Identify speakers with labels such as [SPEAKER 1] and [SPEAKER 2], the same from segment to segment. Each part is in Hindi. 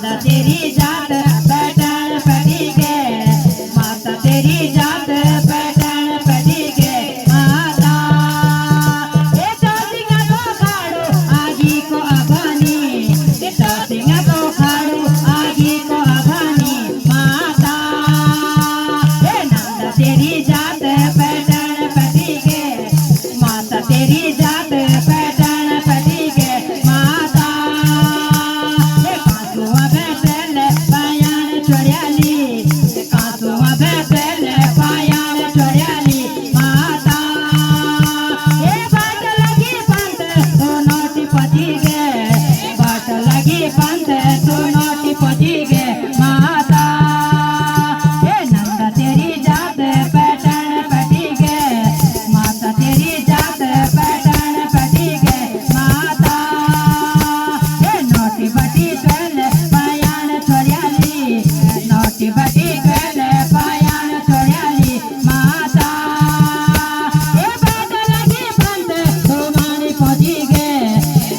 [SPEAKER 1] तेरी जात पैठण पटी गे माता तेरी जात पैठण पटी गे माता ये चासिंगा तो खाड़ो आगी को अभानी ये चासिंगा तो खाड़ो आगी को अभानी माता ये नंदा तेरी जात पैठण पटी गे माता तेरी जात पैठण पटी गे माता ये कासुआ बैठल पायान चढ़्याली कासुआ बैठल पायान चढ़्याली माता ये बाट लगी पंत तो नोटी पची गे बाट लगी पंत तो नोटी पची गे माता ये नंदा तेरी जात पैठण पटी गे माता तेरी जात पैठण पटी गे माता ये नोटी बटी चल पायान चढ़्याली नोटी बटी चल पायान चढ़्याली माता ये बाट लगी पंत तो मानी पची गे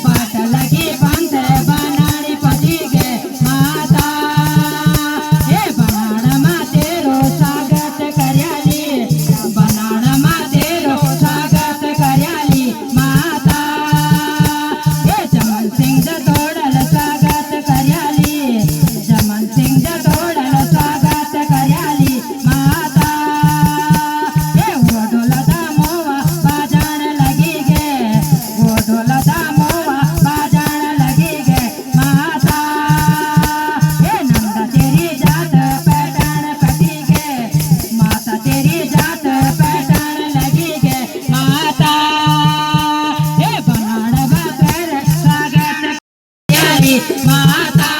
[SPEAKER 1] बाट लगी पंत बनानी पची गे माता ये बनाण मा तेरो स्वागत कर्याली बनाण मा तेरो स्वागत कर्याली माता ये जमन सिंग तोडल स्वागत कर्याली जमन सिंग तोडल स्वागत कर्याली माता ये ओढोला दामोवा बाजाण लगी गे ओढोला दामोवा बाजाण लगी गे माता ये नंदा तेरी जात पैठण पटी गे माता तेरी जात पैठण लगी गे माता ये बनाण बाकर स्वागत कर्याली माता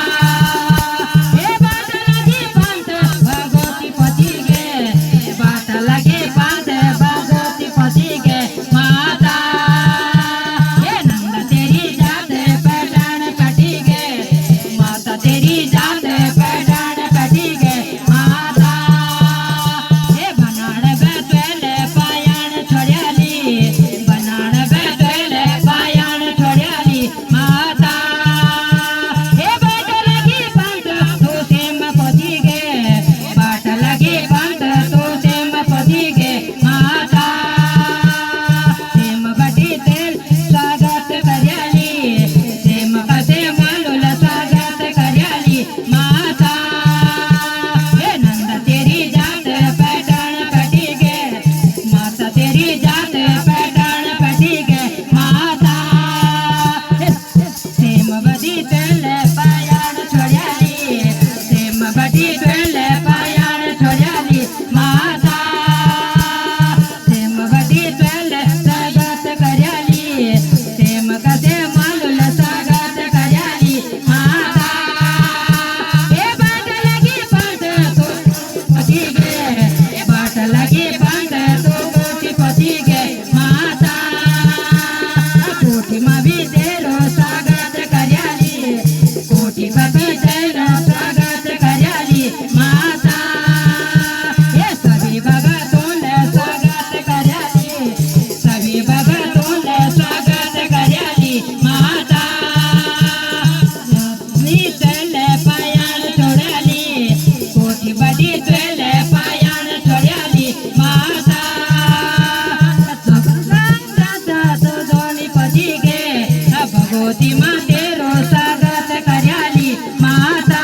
[SPEAKER 1] ये बाट लगी पंत भगवती पची गे बाट लगी पंत भगवती पची गे माता ये नंदा तेरी जात पैठण पटी गे माता तेरी जात पैठण पटी गे माता ये बनाण बैठल पायान चढ़्याली बनाण बैठल पायान चढ़्याली माता ये बाट लगी पंत तो सेम पची गे बाट लगी पंत तो सेम पची गे माता सेम बटी तेल स्वागत कर्याली सेम कसे मालूल स्वागत कर्याली माता ये नंदा तेरी जात पैठण पटी गे माता तेरी जात पैठण पटी गे माता सेम बटी तेल पायान चढ़्याली सेम बटी तेल पायान चढ़्याली माता सेम बटी तेल स्वागत कर्याली सेम कसे मालूल स्वागत कर्याली माता ये बाट लगी पंत तो पची गे बाट लगी पंत तो कोठी पची गे माता कोठी मा भी तेरो स्वागत कर्याली कोठी मा भी तेरो स्वागत कर्याली माता ये सभी भगतों स्वागत कर्याली सभी भगतों स्वागत कर्याली माता नीतल पायान चढ़्याली कोठी बटी चल पायान चढ़्याली माता तो दोनी पची गे भगवती मा तेरो स्वागत कर्याली माता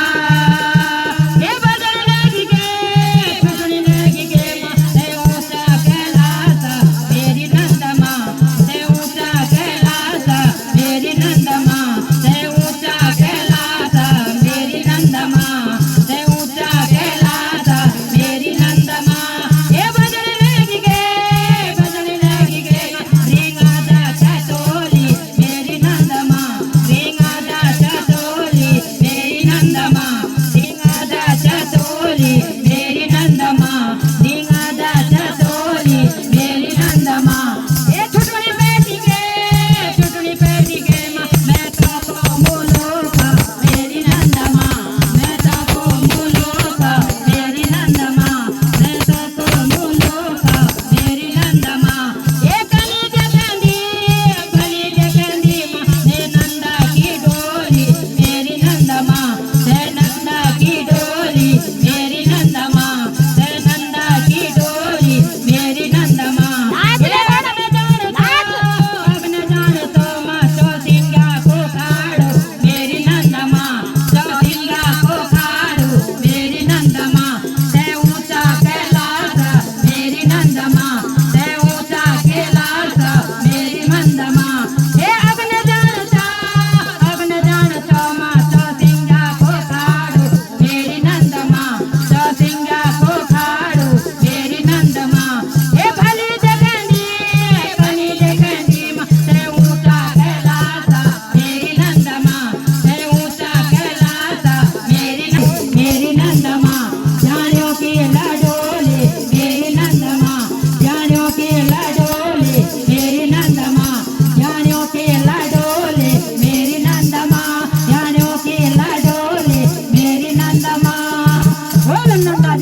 [SPEAKER 2] नंदा